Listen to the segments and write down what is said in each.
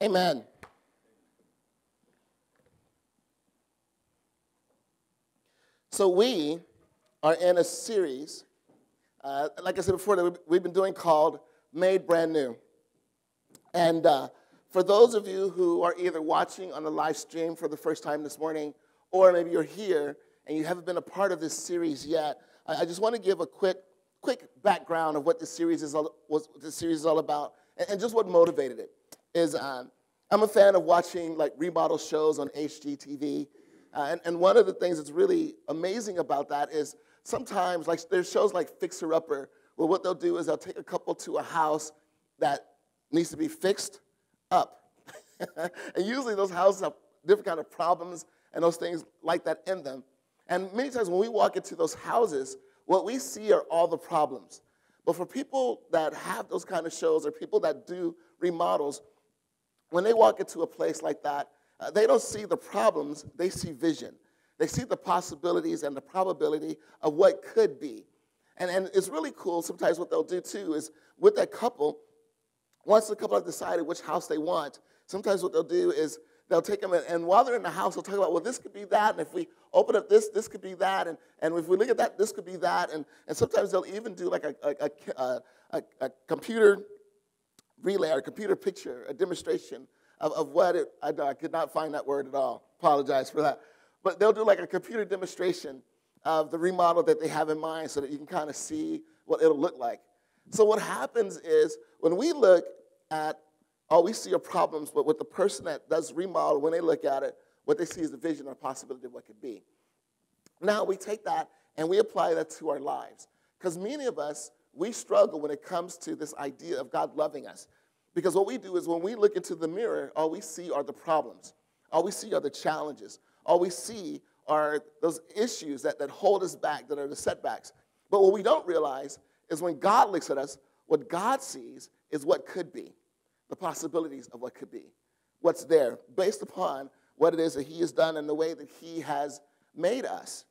Amen. So we are in a series, like I said before, that we've been doing called Made Brand New. And for those of you who are either watching on the live stream for the first time this morning, or maybe you're here and you haven't been a part of this series yet, I just want to give a quick background of what this series is all about, and just what motivated it. Is I'm a fan of watching like remodel shows on HGTV, and one of the things that's really amazing about that is sometimes like there's shows like Fixer Upper, where what they'll do is they'll take a couple to a house that needs to be fixed up. And usually those houses have different kind of problems and those things like that in them. And many times when we walk into those houses, what we see are all the problems. But for people that have those kind of shows or people that do remodels, when they walk into a place like that, they don't see the problems, they see vision. They see the possibilities and the probability of what could be. And it's really cool sometimes what they'll do too is with that couple, once the couple have decided which house they want, sometimes what they'll do is they'll take them and while they're in the house, they'll talk about, well, this could be that, and if we open up this could be that, and if we look at that, this could be that, and sometimes they'll even do like a computer relay or a computer picture, a demonstration of what it, I could not find that word at all, apologize for that, but they'll do like a computer demonstration of the remodel that they have in mind so that you can kind of see what it'll look like. So what happens is when we look at all we see are problems, but with the person that does remodel, when they look at it, what they see is the vision or possibility of what could be. Now we take that and we apply that to our lives. Because many of us, we struggle when it comes to this idea of God loving us. Because what we do is when we look into the mirror, all we see are the problems. All we see are the challenges. All we see are those issues that hold us back, that are the setbacks. But what we don't realize is when God looks at us, what God sees is what could be. The possibilities of what could be, what's there, based upon what it is that he has done and the way that he has made us.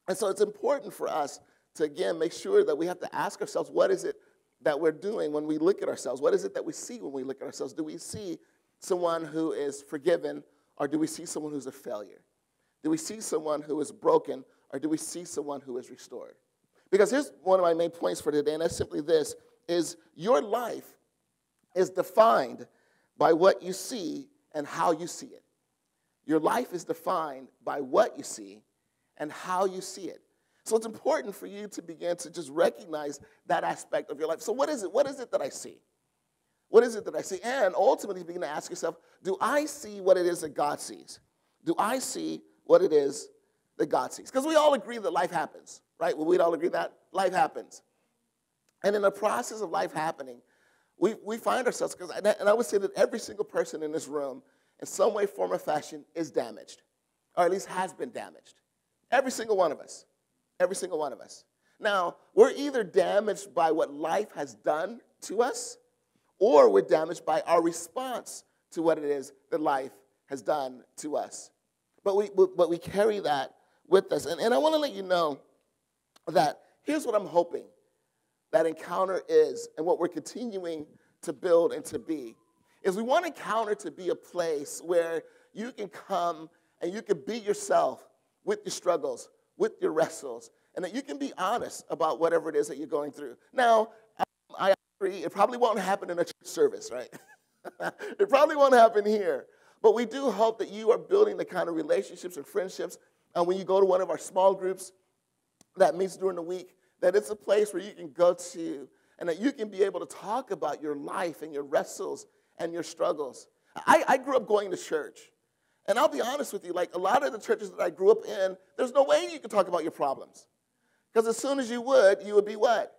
And so it's important for us to, again, make sure that we have to ask ourselves, what is it that we're doing when we look at ourselves? What is it that we see when we look at ourselves? Do we see someone who is forgiven, or do we see someone who's a failure? Do we see someone who is broken, or do we see someone who is restored? Because here's one of my main points for today, and that's simply this, is your life is defined by what you see and how you see it. Your life is defined by what you see and how you see it. So it's important for you to begin to just recognize that aspect of your life. So what is it? What is it that I see? What is it that I see? And ultimately begin to ask yourself, do I see what it is that God sees? Do I see what it is that God sees? Because we all agree that life happens, right? Well, we'd all agree that life happens. And in the process of life happening, we find ourselves, and I would say that every single person in this room, in some way, form, or fashion, is damaged, or at least has been damaged. Every single one of us. Every single one of us. Now, we're either damaged by what life has done to us, or we're damaged by our response to what it is that life has done to us. But we carry that with us. And I want to let you know that here's what I'm hoping that Encounter is, and what we're continuing to build and to be, is we want Encounter to be a place where you can come and you can be yourself with your struggles, with your wrestles, and that you can be honest about whatever it is that you're going through. Now, I agree, it probably won't happen in a church service, right? It probably won't happen here. But we do hope that you are building the kind of relationships and friendships, and when you go to one of our small groups that meets during the week, that it's a place where you can go to and that you can be able to talk about your life and your wrestles and your struggles. I grew up going to church. And I'll be honest with you, like a lot of the churches that I grew up in, there's no way you could talk about your problems. Because as soon as you would be what?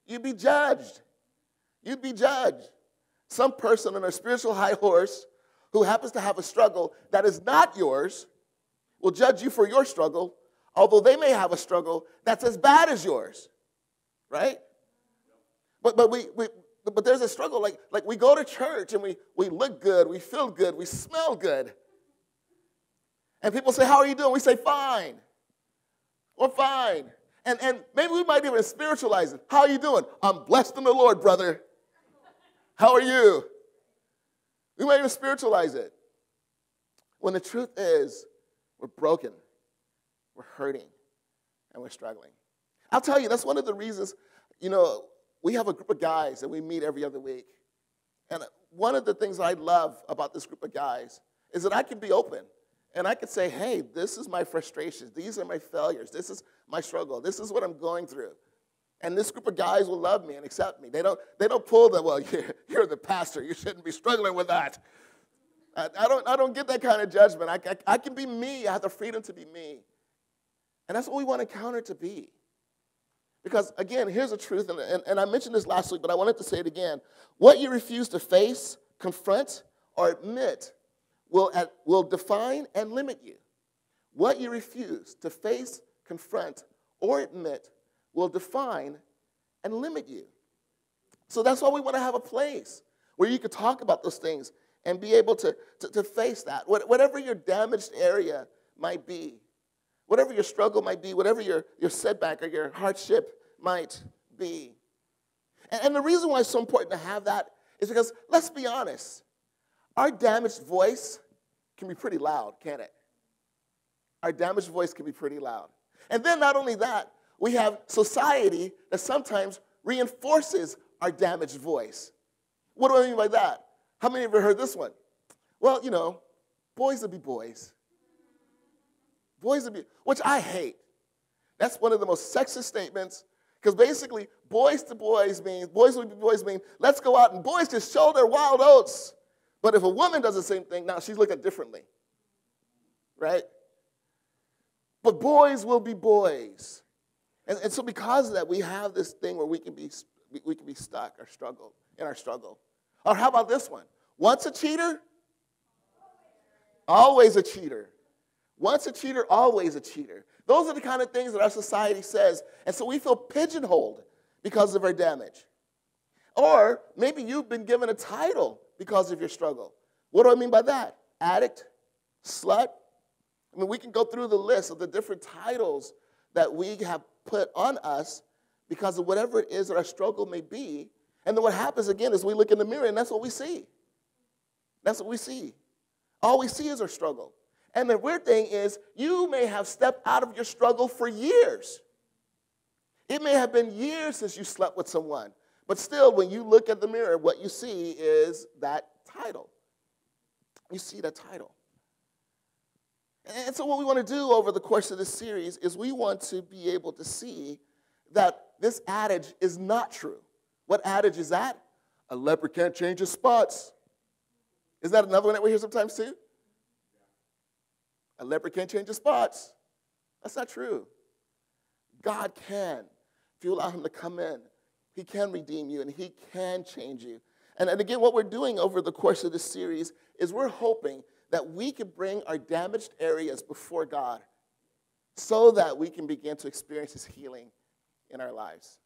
You'd be judged. You'd be judged. Some person on a spiritual high horse who happens to have a struggle that is not yours will judge you for your struggle, although they may have a struggle that's as bad as yours, right? But there's a struggle, like we go to church and we look good, we feel good, we smell good. And people say, how are you doing? We say, fine. We're fine. And maybe we might even spiritualize it. How are you doing? I'm blessed in the Lord, brother. How are you? We might even spiritualize it. When the truth is, we're broken, we're hurting, and we're struggling. I'll tell you, that's one of the reasons, we have a group of guys that we meet every other week. And one of the things I love about this group of guys is that I can be open. And I can say, hey, this is my frustrations. These are my failures. This is my struggle. This is what I'm going through. And this group of guys will love me and accept me. They don't pull the, well, you're the pastor. You shouldn't be struggling with that. I don't get that kind of judgment. I can be me. I have the freedom to be me. And that's what we want Encounter to be. Because, again, here's the truth, and I mentioned this last week, but I wanted to say it again. What you refuse to face, confront, or admit will define and limit you. What you refuse to face, confront, or admit will define and limit you. So that's why we want to have a place where you can talk about those things and be able to face that. Whatever your damaged area might be, whatever your struggle might be, whatever your setback or your hardship might be. And the reason why it's so important to have that is because, let's be honest, our damaged voice can be pretty loud, can't it? Our damaged voice can be pretty loud. And then not only that, we have society that sometimes reinforces our damaged voice. What do I mean by that? How many of you have heard this one? Well, boys will be boys. Boys will be, which I hate. That's one of the most sexist statements, because basically, boys to boys means, boys will be boys mean, let's go out and boys just show their wild oats. But if a woman does the same thing, now she's looked at differently, right? But boys will be boys. And so because of that, we have this thing where we can be stuck or struggle in our struggle. Or how about this one? Once a cheater, always a cheater. Once a cheater, always a cheater. Those are the kind of things that our society says. And so we feel pigeonholed because of our damage. Or maybe you've been given a title because of your struggle. What do I mean by that? Addict, slut. I mean, we can go through the list of the different titles that we have put on us because of whatever it is that our struggle may be. And then what happens again is we look in the mirror and that's what we see. That's what we see. All we see is our struggle. And the weird thing is you may have stepped out of your struggle for years. It may have been years since you slept with someone. But still, when you look at the mirror, what you see is that title. You see that title. And so what we want to do over the course of this series is we want to be able to see that this adage is not true. What adage is that? A leopard can't change his spots. Is that another one that we hear sometimes too? A leopard can't change his spots. That's not true. God can. If you allow him to come in, he can redeem you and he can change you. And again, what we're doing over the course of this series is we're hoping that we can bring our damaged areas before God so that we can begin to experience his healing in our lives,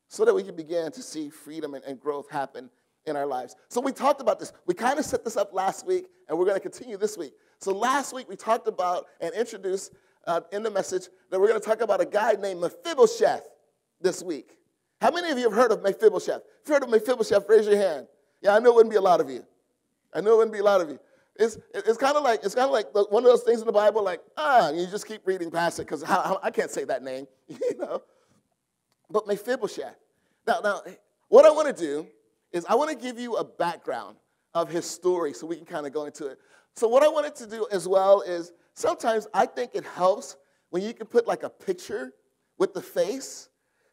so that we can begin to see freedom and growth happen in our lives. So we talked about this. We kind of set this up last week, and we're going to continue this week. So last week we talked about and introduced in the message that we're going to talk about a guy named Mephibosheth this week. How many of you have heard of Mephibosheth? If you've heard of Mephibosheth, raise your hand. Yeah, I know it wouldn't be a lot of you. It's kind of like one of those things in the Bible, like, you just keep reading past it because I can't say that name, But Mephibosheth. Now, what I want to do is I want to give you a background of his story so we can kind of go into it. So what I wanted to do as well is sometimes I think it helps when you can put like a picture with the face,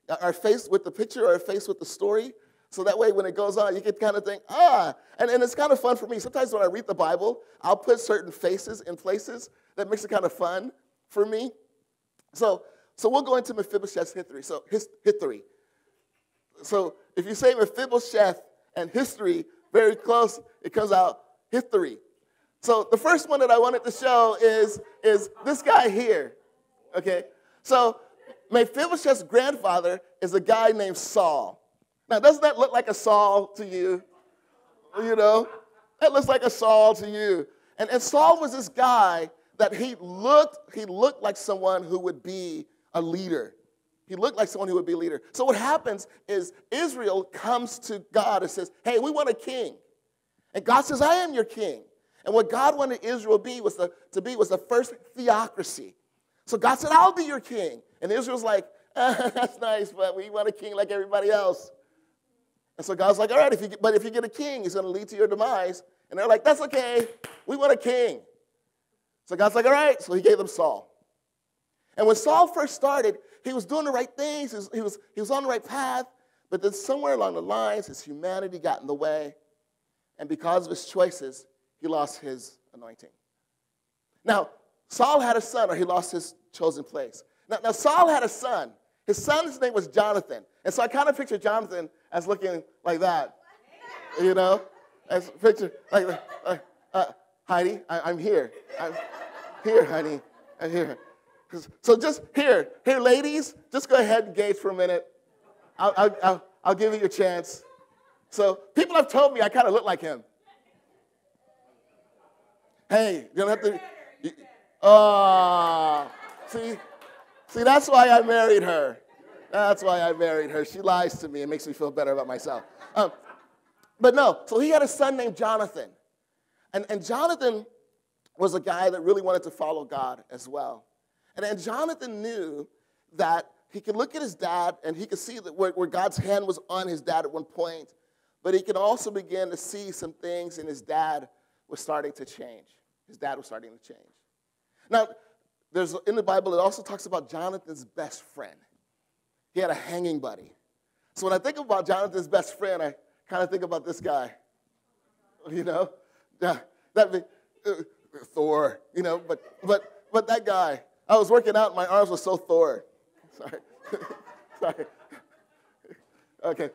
or a face with the picture or a face with the story. So that way when it goes on, you can kind of think, and it's kind of fun for me. Sometimes when I read the Bible, I'll put certain faces in places that makes it kind of fun for me. So we'll go into Mephibosheth's history. So history. So if you say Mephibosheth and history very close, it comes out history. So the first one that I wanted to show is this guy here. Okay? So Mephibosheth's grandfather is a guy named Saul. Now, doesn't that look like a Saul to you? That looks like a Saul to you. And Saul was this guy that he looked like someone who would be a leader. He looked like someone who would be a leader. So what happens is Israel comes to God and says, hey, we want a king. And God says, I am your king. And what God wanted Israel to be was the first theocracy. So God said, I'll be your king. And Israel's like, that's nice, but we want a king like everybody else. And so God's like, all right, if you get a king, he's going to lead to your demise. And they're like, that's okay. We want a king. So God's like, all right. So he gave them Saul. And when Saul first started, he was doing the right things. He was on the right path. But then somewhere along the lines, his humanity got in the way. And because of his choices, he lost his anointing. Now, Saul had a son, or he lost his chosen place. Now Saul had a son. His son's name was Jonathan. And so I kind of picture Jonathan as looking like that. You know? As picture like that. Heidi, I'm here. I'm here, honey. I'm here. So just here, ladies, just go ahead and engage for a minute. I'll give you your chance. So people have told me I kind of look like him. Hey, you don't have to. See, that's why I married her. That's why I married her. She lies to me and makes me feel better about myself. But no, so he had a son named Jonathan. And Jonathan was a guy that really wanted to follow God as well. And Jonathan knew that he could look at his dad and he could see that where God's hand was on his dad at one point, but he could also begin to see some things in his dad was starting to change. His dad was starting to change. Now, in the Bible, it also talks about Jonathan's best friend. He had a hanging buddy. So when I think about Jonathan's best friend, I kind of think about this guy. You know, Thor. You know, but that guy. I was working out, and my arms were so Thor. Sorry. Sorry. Okay.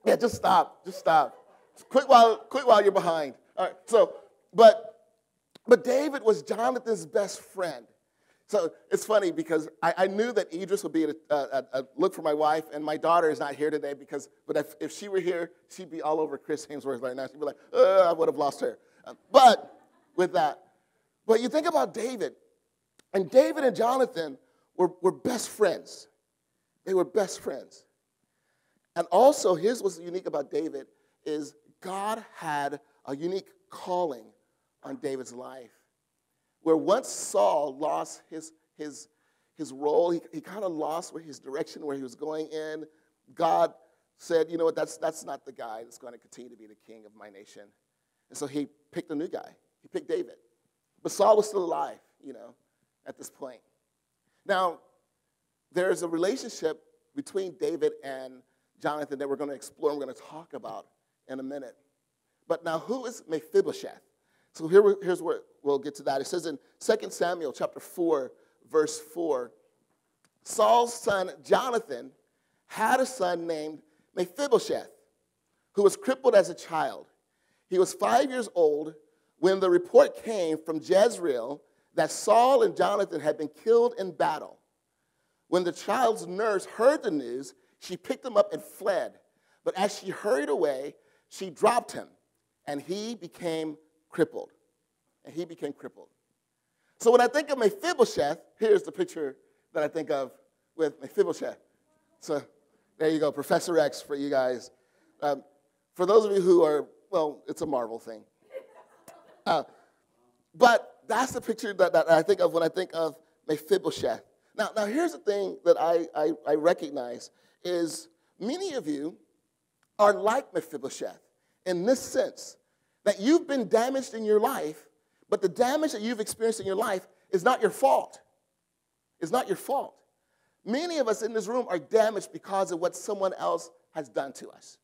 Yeah, just stop. Just stop. Quit while you're behind. All right. So, but David was Jonathan's best friend. So it's funny because I knew that Idris would be a look for my wife, and my daughter is not here today but if she were here, she'd be all over Chris Hemsworth right now. She'd be like, I would have lost her. But you think about David, and David and Jonathan were best friends. They were best friends. And also, here's what's unique about David is God had a unique calling on David's life. Where once Saul lost his role, he kind of lost his direction, where he was going in. God said, you know what, that's not the guy that's going to continue to be the king of my nation. And so he picked a new guy. He picked David. But Saul was still alive, you know, at this point. Now, there's a relationship between David and Jonathan that we're going to explore and we're going to talk about in a minute. But now, who is Mephibosheth? So here's where we'll get to that. It says in 2 Samuel chapter 4, verse 4, Saul's son Jonathan had a son named Mephibosheth, who was crippled as a child. He was 5 years old when the report came from Jezreel that Saul and Jonathan had been killed in battle. When the child's nurse heard the news, she picked him up and fled. But as she hurried away, she dropped him, and he became crippled. So when I think of Mephibosheth, here's the picture that I think of with Mephibosheth. So there you go, Professor X for you guys. For those of you who are, well, it's a Marvel thing. But that's the picture that I think of when I think of Mephibosheth. Now here's the thing that I recognize is many of you are like Mephibosheth in this sense, that you've been damaged in your life, but the damage that you've experienced in your life is not your fault. It's not your fault. Many of us in this room are damaged because of what someone else has done to us.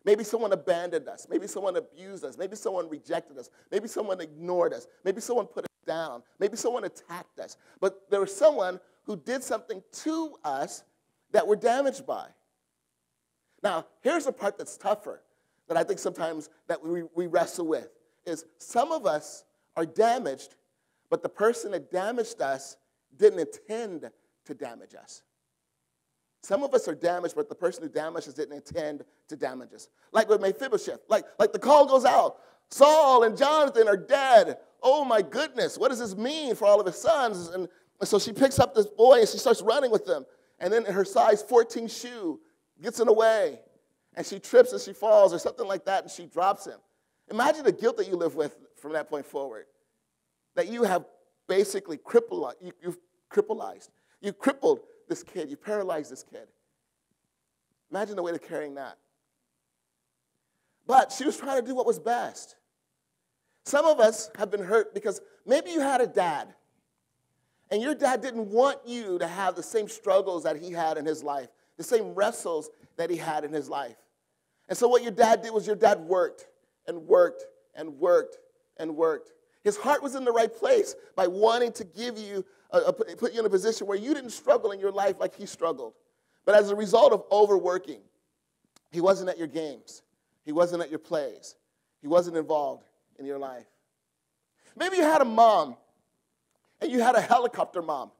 Maybe someone abandoned us. Maybe someone abused us. Maybe someone rejected us. Maybe someone ignored us. Maybe someone put us down. Maybe someone attacked us. But there was someone who did something to us that we're damaged by. Now, here's the part that's tougher that I think sometimes that we wrestle with, is some of us are damaged, but the person that damaged us didn't intend to damage us. Some of us are damaged, but the person who damaged us didn't intend to damage us. Like with Mephibosheth, like the call goes out. Saul and Jonathan are dead. Oh my goodness, what does this mean for all of his sons? And so she picks up this boy and she starts running with him. And then her size 14 shoe gets in the way. and she trips and she falls or something like that and she drops him. Imagine the guilt that you live with from that point forward, that you have basically you've crippled this kid, you paralyzed this kid. Imagine the weight of carrying that. But she was trying to do what was best. Some of us have been hurt because maybe you had a dad, and your dad didn't want you to have the same struggles that he had in his life, the same wrestles that he had in his life. And so what your dad did was your dad worked and worked and worked and worked. His heart was in the right place by wanting to give you, put you in a position where you didn't struggle in your life like he struggled. But as a result of overworking, he wasn't at your games. He wasn't at your plays. He wasn't involved in your life. Maybe you had a mom, and you had a helicopter mom.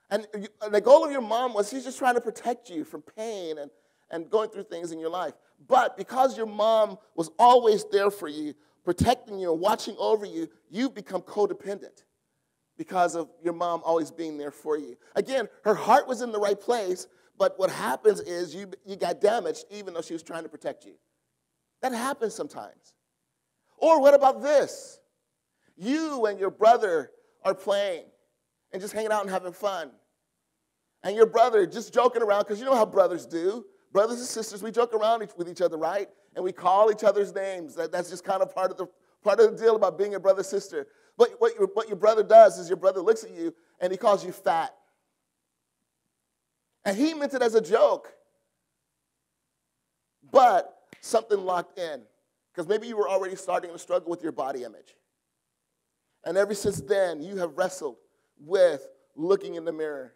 And the goal of your mom was she's just trying to protect you from pain and going through things in your life. But because your mom was always there for you, protecting you and watching over you, you've become codependent because of your mom always being there for you. Again, her heart was in the right place, but what happens is you got damaged even though she was trying to protect you. That happens sometimes. Or what about this? You and your brother are playing and just hanging out and having fun. And your brother just joking around, because you know how brothers do. Brothers and sisters, we joke around with each other, right? And we call each other's names. That's just kind of part of the deal about being a brother-sister. But what your brother does is your brother looks at you and he calls you fat. And he meant it as a joke. But something locked in. Because maybe you were already starting to struggle with your body image. And ever since then, you have wrestled with looking in the mirror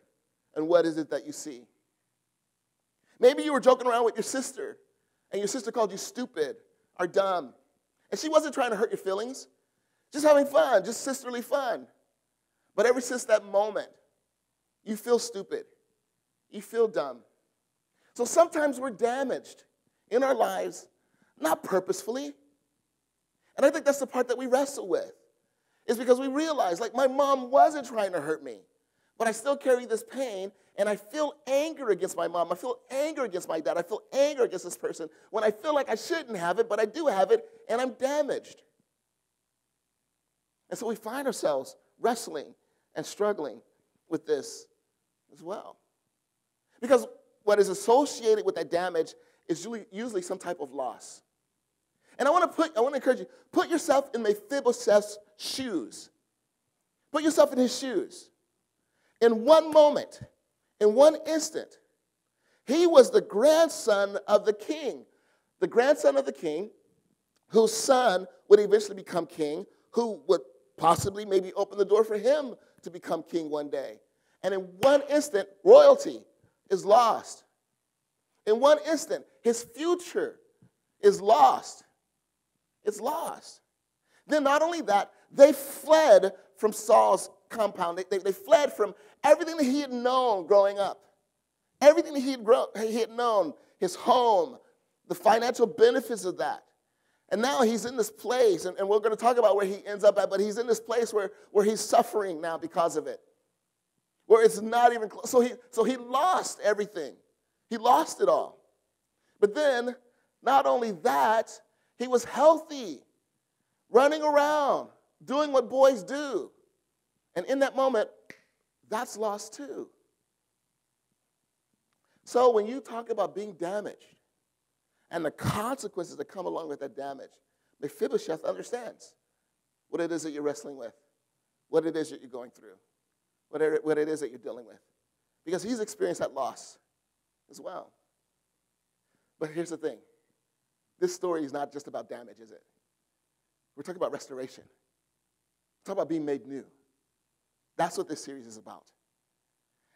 and what is it that you see. Maybe you were joking around with your sister, and your sister called you stupid or dumb. And she wasn't trying to hurt your feelings, just having fun, just sisterly fun. But ever since that moment, you feel stupid. You feel dumb. So sometimes we're damaged in our lives, not purposefully. And I think that's the part that we wrestle with. Is because we realize, like, my mom wasn't trying to hurt me, but I still carry this pain, and I feel anger against my mom. I feel anger against my dad. I feel anger against this person when I feel like I shouldn't have it, but I do have it, and I'm damaged. And so we find ourselves wrestling and struggling with this as well. Because what is associated with that damage is usually some type of loss. And I want to encourage you, put yourself in Mephibosheth's shoes. Put yourself in his shoes. In one moment, in one instant, he was the grandson of the king. The grandson of the king, whose son would eventually become king, who would possibly maybe open the door for him to become king one day. And in one instant, royalty is lost. In one instant, his future is lost. It's lost. Then not only that, they fled from Saul's compound. They fled from everything that he had known growing up. Everything that he had known, his home, the financial benefits of that. And now he's in this place, and we're going to talk about where he ends up at, but he's in this place where he's suffering now because of it. Where it's not even close. So he lost everything. He lost it all. But then, not only that, he was healthy, running around, doing what boys do. And in that moment, that's lost too. So when you talk about being damaged and the consequences that come along with that damage, Mephibosheth understands what it is that you're wrestling with, what it is that you're going through, what it is that you're dealing with. Because he's experienced that loss as well. But here's the thing. This story is not just about damage, is it? We're talking about restoration. We're talking about being made new. That's what this series is about.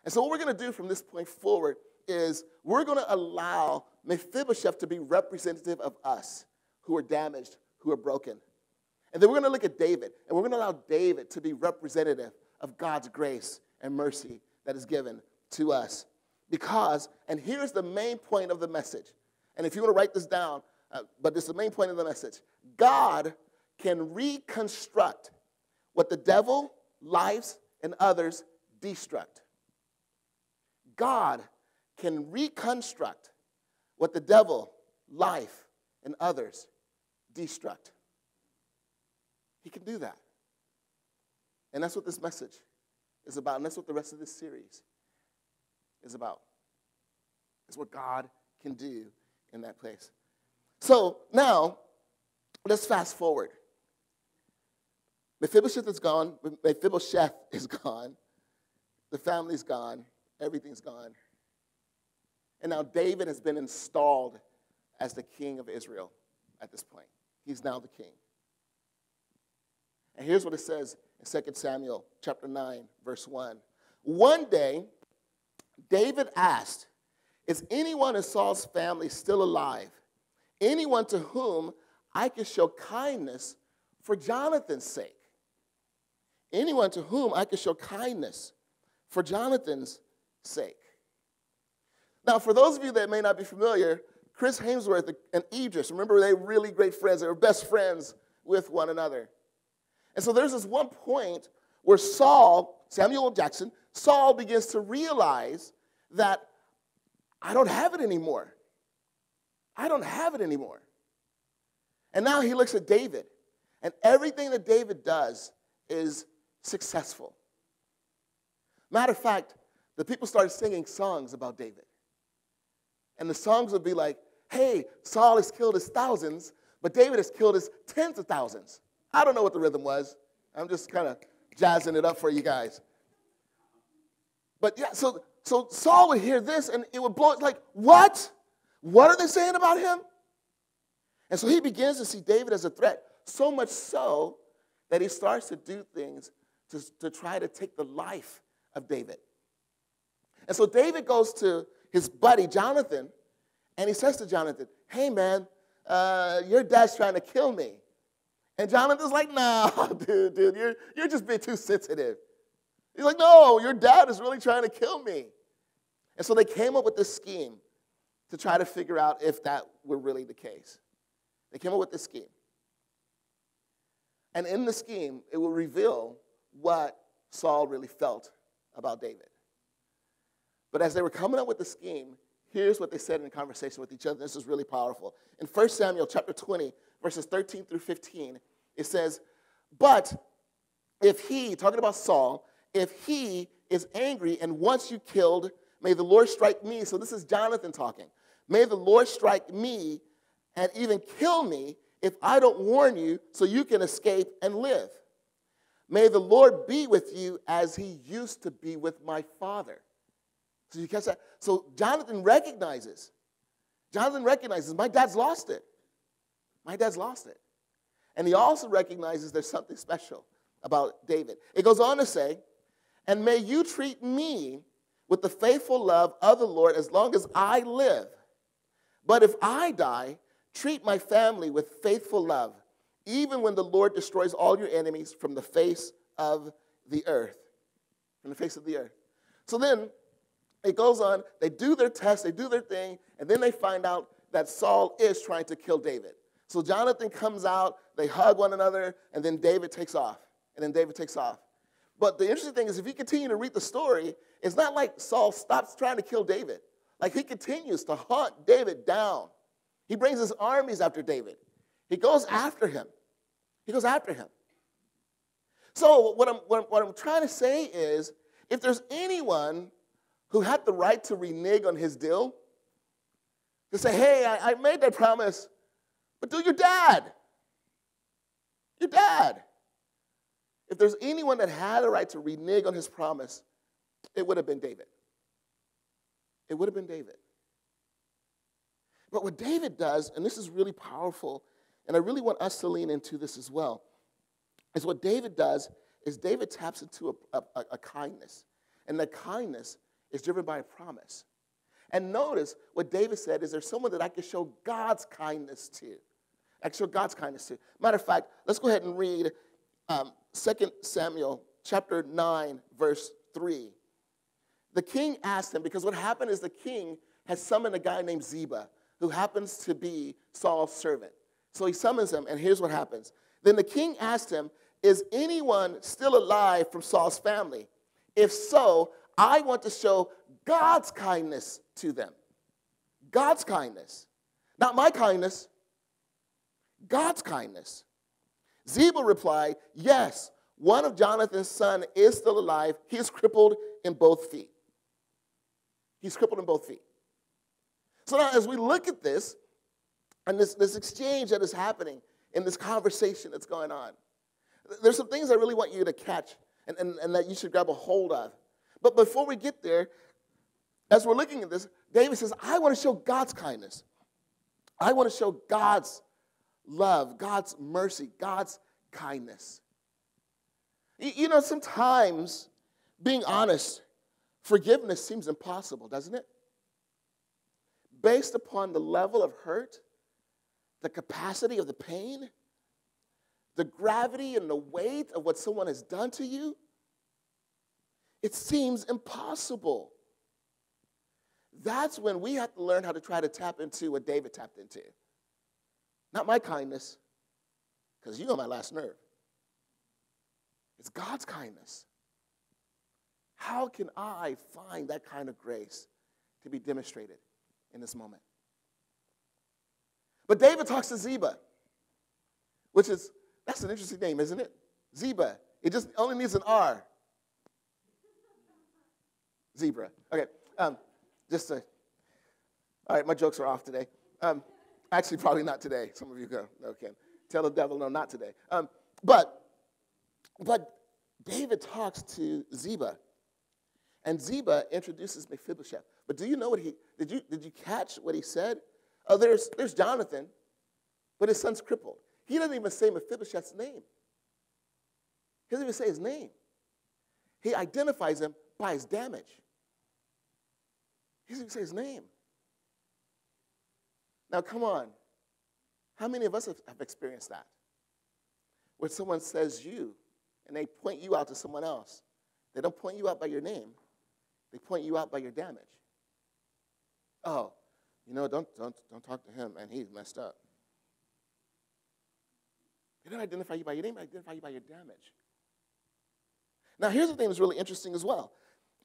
And so what we're going to do from this point forward is we're going to allow Mephibosheth to be representative of us who are damaged, who are broken. And then we're going to look at David, and we're going to allow David to be representative of God's grace and mercy that is given to us. Because, and here's the main point of the message, and if you want to write this down, but this is the main point of the message. God can reconstruct what the devil, lives, and others destruct. God can reconstruct what the devil, life and others destruct. He can do that. And that's what this message is about, and that's what the rest of this series is about. It's what God can do in that place. So now, let's fast forward. Mephibosheth is gone. Mephibosheth is gone. The family's gone. Everything's gone. And now David has been installed as the king of Israel at this point. He's now the king. And here's what it says in 2 Samuel chapter 9, verse 1. One day, David asked, "Is anyone in Saul's family still alive? Anyone to whom I can show kindness for Jonathan's sake?" Anyone to whom I can show kindness for Jonathan's sake. Now, for those of you that may not be familiar, Chris Hemsworth and Idris, remember, they were really great friends. They were best friends with one another. And so there's this one point where Samuel Jackson, Saul begins to realize that I don't have it anymore. I don't have it anymore. And now he looks at David, and everything that David does is successful. Matter of fact, the people started singing songs about David. And the songs would be like, hey, Saul has killed his thousands, but David has killed his tens of thousands. I don't know what the rhythm was. I'm just kind of jazzing it up for you guys. But yeah, so Saul would hear this, and it would blow it like, what? What are they saying about him? And so he begins to see David as a threat, so much so that he starts to do things to try to take the life of David. And so David goes to his buddy Jonathan, and he says to Jonathan, hey man, your dad's trying to kill me. And Jonathan's like, nah, dude, you're just being too sensitive. He's like, no, your dad is really trying to kill me. And so they came up with this scheme to try to figure out if that were really the case. They came up with this scheme. And in the scheme, it will reveal what Saul really felt about David. But as they were coming up with the scheme, here's what they said in conversation with each other. This is really powerful. In 1 Samuel chapter 20, verses 13 through 15, it says, but if he, talking about Saul, if he is angry and wants you killed, may the Lord strike me. So this is Jonathan talking. May the Lord strike me and even kill me if I don't warn you so you can escape and live. May the Lord be with you as he used to be with my father. So you catch that? So Jonathan recognizes my dad's lost it. My dad's lost it. And he also recognizes there's something special about David. It goes on to say, and may you treat me with the faithful love of the Lord as long as I live. But if I die, treat my family with faithful love, even when the Lord destroys all your enemies from the face of the earth. From the face of the earth. So then, it goes on, they do their test, they do their thing, and then they find out that Saul is trying to kill David. So Jonathan comes out, they hug one another, and then David takes off. But the interesting thing is, if you continue to read the story, it's not like Saul stops trying to kill David. Like, he continues to hunt David down. He brings his armies after David. He goes after him. So what I'm trying to say is, if there's anyone who had the right to renege on his deal, to say, hey, I made that promise, but do your dad. If there's anyone that had a right to renege on his promise, it would have been David. But what David does, and this is really powerful, and I really want us to lean into this as well, is what David does is David taps into a kindness. And that kindness is driven by a promise. And notice what David said is there's someone that I can show God's kindness to. Matter of fact, let's go ahead and read 2 Samuel chapter 9, verse 3. The king asked him, because what happened is the king had summoned a guy named Ziba, who happens to be Saul's servant. So he summons him, and here's what happens. Then the king asked him, is anyone still alive from Saul's family? If so, I want to show God's kindness to them. God's kindness. Not my kindness, God's kindness. Ziba replied, yes, one of Jonathan's sons is still alive. He is crippled in both feet. He's crippled in both feet. So now as we look at this, and this exchange that is happening in this conversation that's going on, there's some things I really want you to catch and that you should grab a hold of. But before we get there, as we're looking at this, David says, I want to show God's kindness. I want to show God's love, God's mercy, God's kindness. You know, sometimes, being honest, forgiveness seems impossible, doesn't it? Based upon the level of hurt, the capacity of the pain, the gravity and the weight of what someone has done to you, it seems impossible. That's when we have to learn how to try to tap into what David tapped into. Not my kindness, because you're on my last nerve. It's God's kindness. How can I find that kind of grace to be demonstrated in this moment? But David talks to Ziba, that's an interesting name, isn't it? Ziba. It just only needs an R. Zebra. Okay. All right, my jokes are off today. Actually, probably not today. Some of you go, okay. Tell the devil, no, not today. But David talks to Ziba, and Ziba introduces Mephibosheth. But do you know what did you catch what he said? Oh, there's Jonathan, but his son's crippled. He doesn't even say Mephibosheth's name. He doesn't even say his name. He identifies him by his damage. He doesn't even say his name. Now, come on. How many of us have experienced that? Where someone says you, and they point you out to someone else. They don't point you out by your name. They point you out by your damage. Oh, you know, don't talk to him, and he's messed up. They don't identify you by your name, they identify you by your damage. Now, here's the thing that's really interesting as well.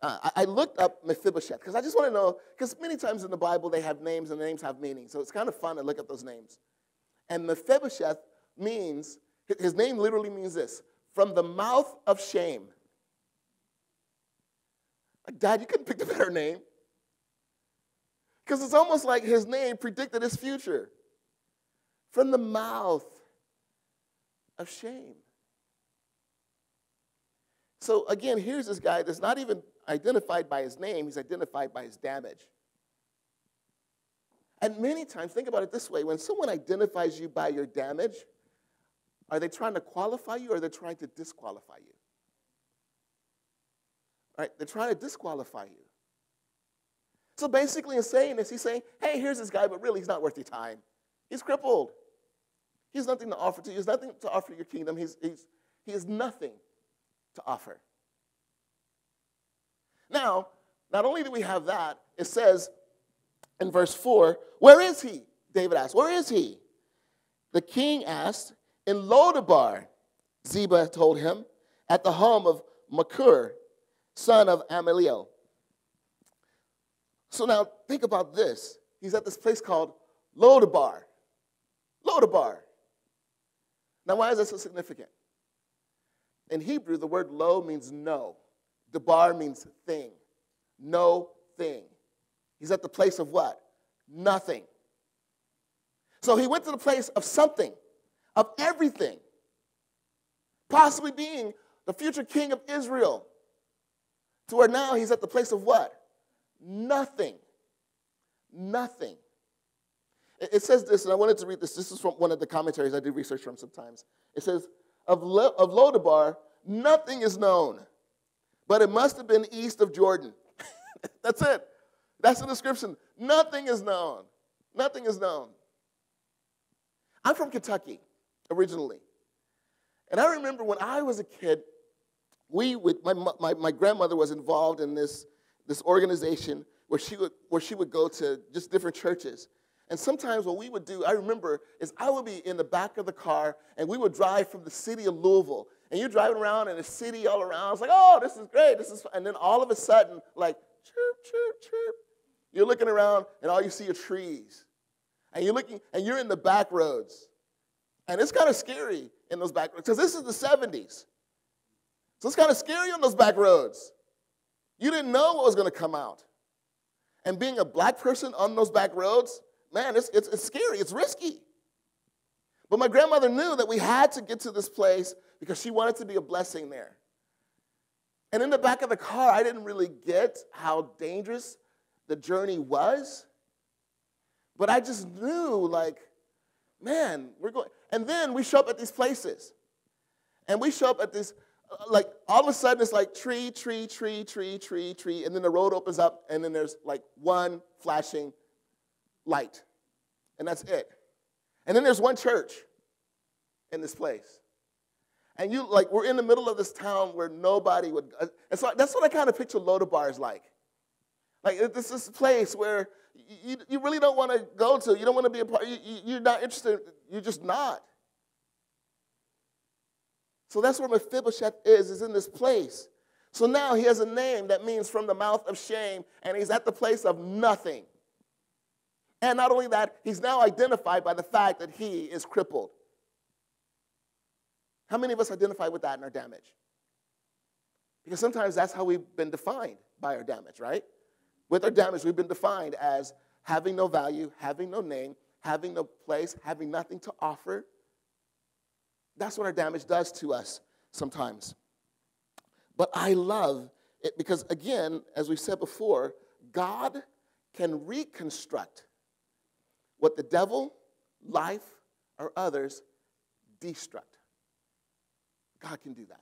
I looked up Mephibosheth, because I just want to know, because many times in the Bible they have names, and the names have meaning, so it's kind of fun to look at those names. And Mephibosheth means, his name literally means this, from the mouth of shame. Like, Dad, you couldn't pick a better name. Because it's almost like his name predicted his future. From the mouth of shame. So again, here's this guy that's not even identified by his name, he's identified by his damage. And many times, think about it this way, when someone identifies you by your damage, are they trying to qualify you or are they trying to disqualify you? All right, they're trying to disqualify you. So basically in saying this, he's saying, hey, here's this guy, but really he's not worth your time. He's crippled. He has nothing to offer to you. He has nothing to offer your kingdom. He has nothing to offer. Now, not only do we have that, it says in verse 4, where is he? David asked, where is he? The king asked, in Lodabar, Ziba told him, at the home of Machir, son of Ameliel. So now, think about this. He's at this place called Lodabar. Lodabar. Now, why is that so significant? In Hebrew, the word lo means no. Dabar means thing. No thing. He's at the place of what? Nothing. So he went to the place of something, of everything. Possibly being the future king of Israel. To where now he's at the place of what? Nothing. Nothing. It says this, and I wanted to read this. This is from one of the commentaries I do research from sometimes. It says, of Lodabar, nothing is known, but it must have been east of Jordan. That's it. That's the description. Nothing is known. Nothing is known. I'm from Kentucky, originally. And I remember when I was a kid, my grandmother was involved in this organization where she would go to just different churches. And sometimes what we would do, I remember, is I would be in the back of the car, and we would drive from the city of Louisville. And you're driving around in the city all around. It's like, oh, this is great. This is fun. And then all of a sudden, like, chirp, chirp, chirp. You're looking around, and all you see are trees. And you're looking, and you're in the back roads. And it's kind of scary in those back roads, because this is the 70s. So it's kind of scary on those back roads. You didn't know what was going to come out. And being a black person on those back roads, man, it's scary. It's risky. But my grandmother knew that we had to get to this place because she wanted to be a blessing there. And in the back of the car, I didn't really get how dangerous the journey was. But I just knew, like, man, we're going. And then we show up at these places. And we show up at this, like, all of a sudden it's like tree, tree, tree, tree, tree, tree. And then the road opens up, and then there's like one flashing light. And that's it. And then there's one church in this place. And you, like, we're in the middle of this town where nobody would, and so that's what I kind of picture Lodabar is like. Like, this is a place where you really don't want to go to. You don't want to be a part. You're not interested. You're just not. So that's where Mephibosheth is in this place. So now he has a name that means from the mouth of shame, and he's at the place of nothing. And not only that, he's now identified by the fact that he is crippled. How many of us identify with that in our damage? Because sometimes that's how we've been defined by our damage, right? With our damage, we've been defined as having no value, having no name, having no place, having nothing to offer. That's what our damage does to us sometimes. But I love it because, again, as we said before, God can reconstruct what the devil, life, or others destruct. God can do that.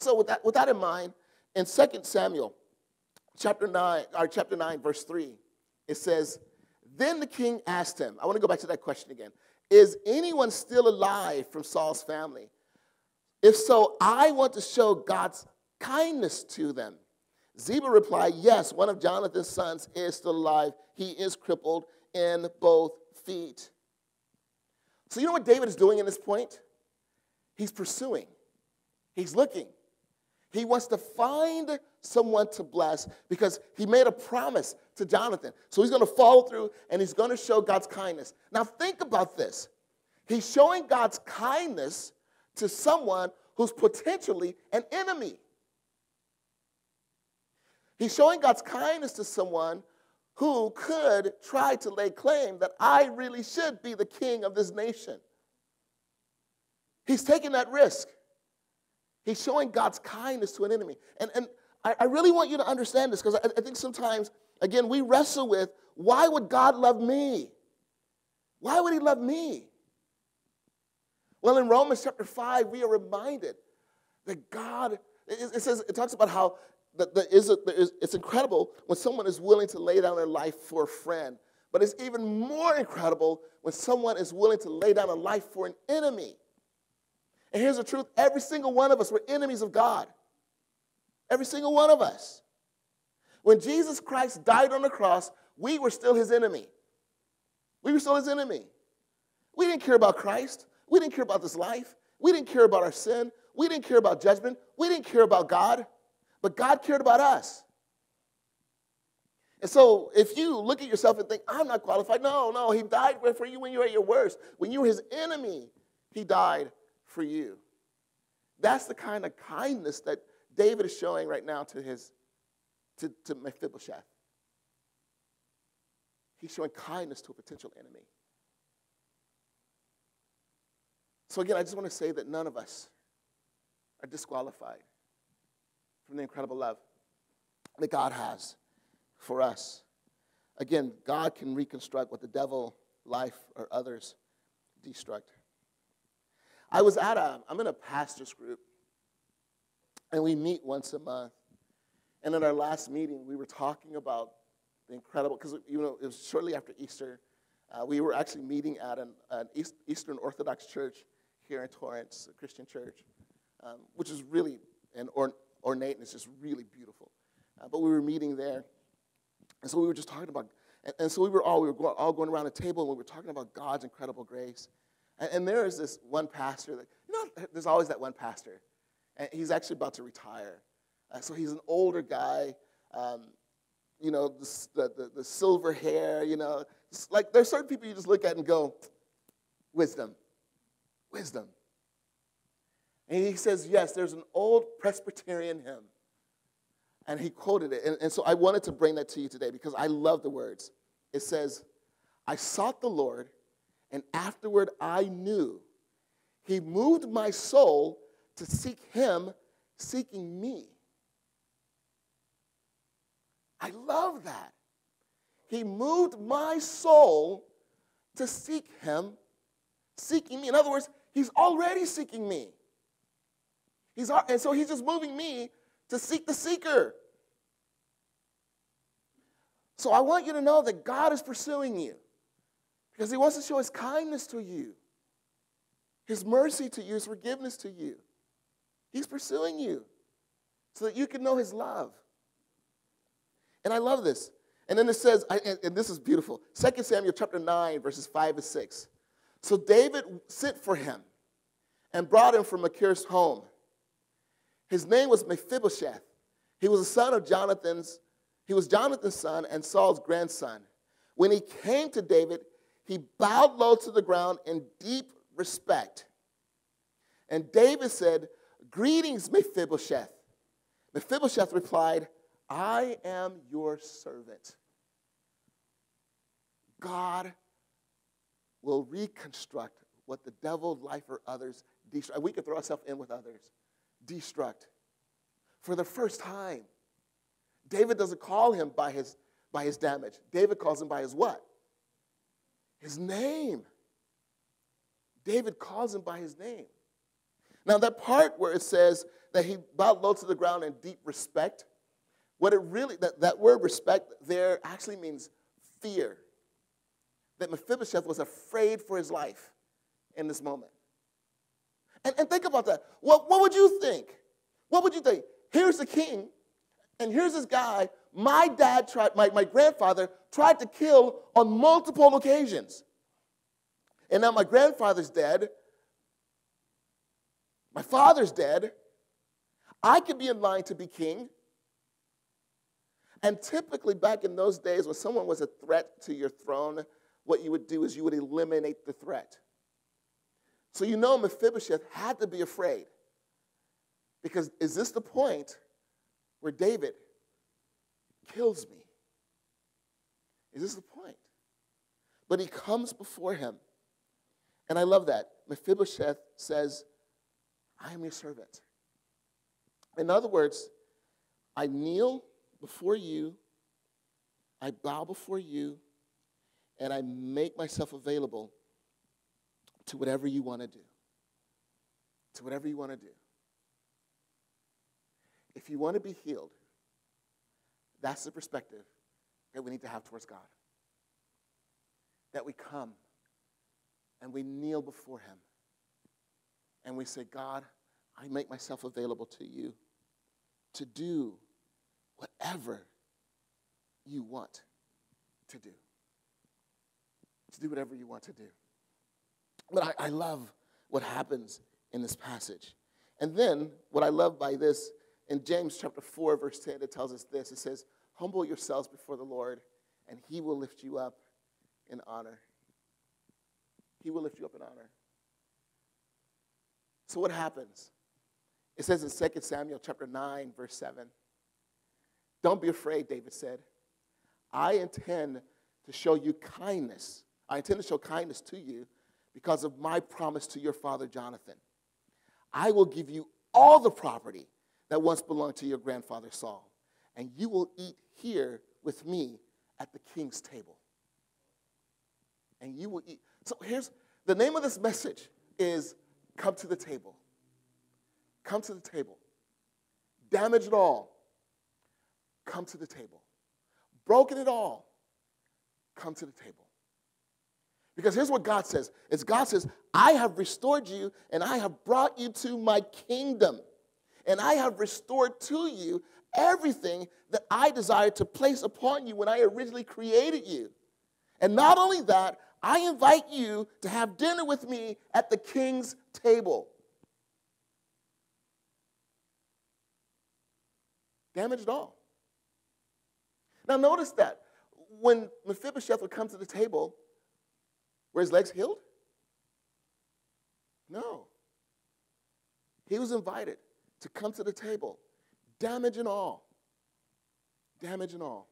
So with that in mind, in 2 Samuel chapter 9, verse 3, it says, then the king asked him, I want to go back to that question again, is anyone still alive from Saul's family? If so, I want to show God's kindness to them. Ziba replied, yes, one of Jonathan's sons is still alive. He is crippled in both feet. So you know what David is doing in this point? He's pursuing. He's looking. He wants to find someone to bless because he made a promise to Jonathan. So he's going to follow through and he's going to show God's kindness. Now think about this. He's showing God's kindness to someone who's potentially an enemy. He's showing God's kindness to someone who could try to lay claim that I really should be the king of this nation. He's taking that risk. He's showing God's kindness to an enemy. And I really want you to understand this because I think sometimes, again, we wrestle with, why would God love me? Why would he love me? Well, in Romans chapter 5, we are reminded that God, it talks about how it's incredible when someone is willing to lay down their life for a friend. But it's even more incredible when someone is willing to lay down a life for an enemy. And here's the truth. Every single one of us were enemies of God. Every single one of us. When Jesus Christ died on the cross, we were still his enemy. We were still his enemy. We didn't care about Christ. We didn't care about this life. We didn't care about our sin. We didn't care about judgment. We didn't care about God. But God cared about us. And so if you look at yourself and think, I'm not qualified. No, he died for you when you were at your worst. When you were his enemy, he died for you. That's the kind of kindness that David is showing right now to Mephibosheth. He's showing kindness to a potential enemy. So again, I just want to say that none of us are disqualified from the incredible love that God has for us. Again, God can reconstruct what the devil, life, or others destruct. I'm in a pastor's group, and we meet once a month. And in our last meeting, we were talking about the incredible, because it was shortly after Easter. We were actually meeting at an Eastern Orthodox church here in Torrance, a Christian church, which is really ornate, and it's just really beautiful. But we were meeting there, and so we were just talking about, and so we were all going around the table, and we were talking about God's incredible grace. And there is this one pastor that, there's always that one pastor, and he's actually about to retire. So he's an older guy, the silver hair, like there's certain people you just look at and go, wisdom, wisdom. And he says, yes, there's an old Presbyterian hymn. And he quoted it. And so I wanted to bring that to you today because I love the words. It says, I sought the Lord, and afterward I knew. He moved my soul to seek him, seeking me. I love that. He moved my soul to seek him, seeking me. In other words, he's already seeking me. And so he's just moving me to seek the seeker. So I want you to know that God is pursuing you because he wants to show his kindness to you, his mercy to you, his forgiveness to you. He's pursuing you so that you can know his love. And I love this. And then it says, and this is beautiful, 2 Samuel chapter 9, verses 5 and 6. So David sent for him and brought him from Machir's home. His name was Mephibosheth. He was Jonathan's son and Saul's grandson. When he came to David, he bowed low to the ground in deep respect. And David said, greetings, Mephibosheth. Mephibosheth replied, I am your servant. God will reconstruct what the devil, life, or others destruct. We could throw ourselves in with others. Destruct. For the first time, David doesn't call him by his damage. David calls him by his what? His name. David calls him by his name. Now that part where it says that he bowed low to the ground in deep respect, what it really, that word respect there actually means fear. That Mephibosheth was afraid for his life in this moment. And think about that. What would you think? What would you think? Here's the king, and here's this guy my grandfather tried to kill on multiple occasions. And now my grandfather's dead. My father's dead. I could be in line to be king. And typically back in those days when someone was a threat to your throne, what you would do is you would eliminate the threat. So you know Mephibosheth had to be afraid. Because is this the point where David kills me? Is this the point? But he comes before him. And I love that. Mephibosheth says, I am your servant. In other words, I kneel before you, I bow before you, and I make myself available to whatever you want to do. To whatever you want to do. If you want to be healed, that's the perspective that we need to have towards God. That we come and we kneel before him and we say, God, I make myself available to you to do whatever you want to do. To do whatever you want to do. But I love what happens in this passage. And then what I love by this, in James chapter 4, verse 10, it tells us this. It says, humble yourselves before the Lord, and he will lift you up in honor. He will lift you up in honor. So what happens? It says in 2 Samuel chapter 9, verse 7, don't be afraid, David said. I intend to show you kindness. I intend to show kindness to you because of my promise to your father Jonathan. I will give you all the property that once belonged to your grandfather Saul, and you will eat here with me at the king's table. And you will eat. So here's the name of this message is come to the table. Come to the table. Damaged all. Come to the table. Broken it all. Come to the table. Because here's what God says. It's God says, I have restored you and I have brought you to my kingdom. And I have restored to you everything that I desired to place upon you when I originally created you. And not only that, I invite you to have dinner with me at the king's table. Damaged all. Now notice that. when Mephibosheth would come to the table, were his legs healed? No. He was invited to come to the table, damage and all. Damage and all.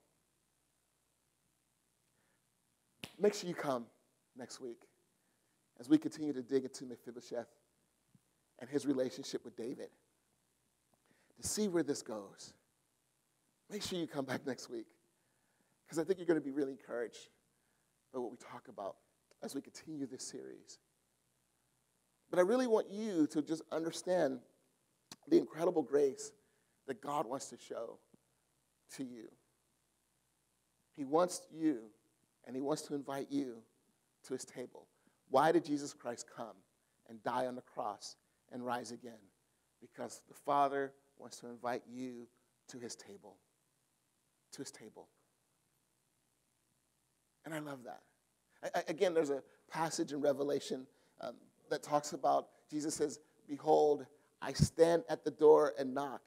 Make sure you come next week as we continue to dig into Mephibosheth and his relationship with David to see where this goes. Make sure you come back next week because I think you're going to be really encouraged by what we talk about as we continue this series. But I really want you to just understand the incredible grace that God wants to show to you. He wants you, and he wants to invite you to his table. Why did Jesus Christ come and die on the cross and rise again? Because the Father wants to invite you to his table. To his table. And I love that. Again, there's a passage in Revelation that talks about, Jesus says, behold, I stand at the door and knock.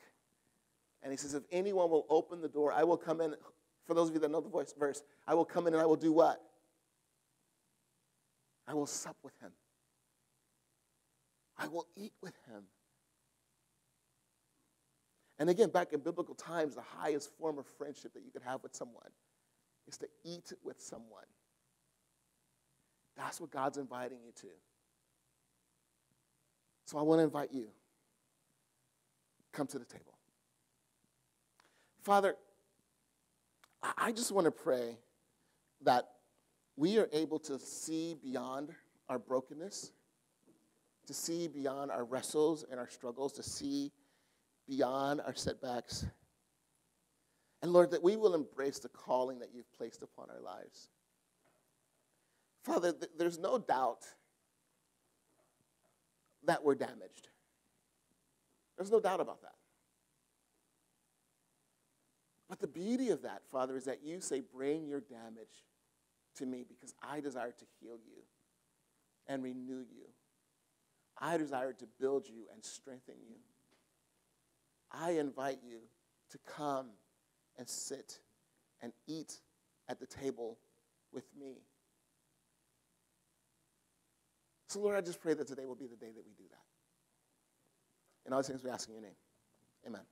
And he says, if anyone will open the door, I will come in. For those of you that know the verse, I will come in and I will do what? I will sup with him. I will eat with him. And again, back in biblical times, the highest form of friendship that you could have with someone is to eat with someone. That's what God's inviting you to. So I want to invite you. Come to the table. Father, I just want to pray that we are able to see beyond our brokenness, to see beyond our wrestles and our struggles, to see beyond our setbacks. And Lord, that we will embrace the calling that you've placed upon our lives. Father, there's no doubt that we're damaged. There's no doubt about that. But the beauty of that, Father, is that you say, bring your damage to me because I desire to heal you and renew you. I desire to build you and strengthen you. I invite you to come and sit and eat at the table with me. So, Lord, I just pray that today will be the day that we do that. And all these things we ask in your name. Amen.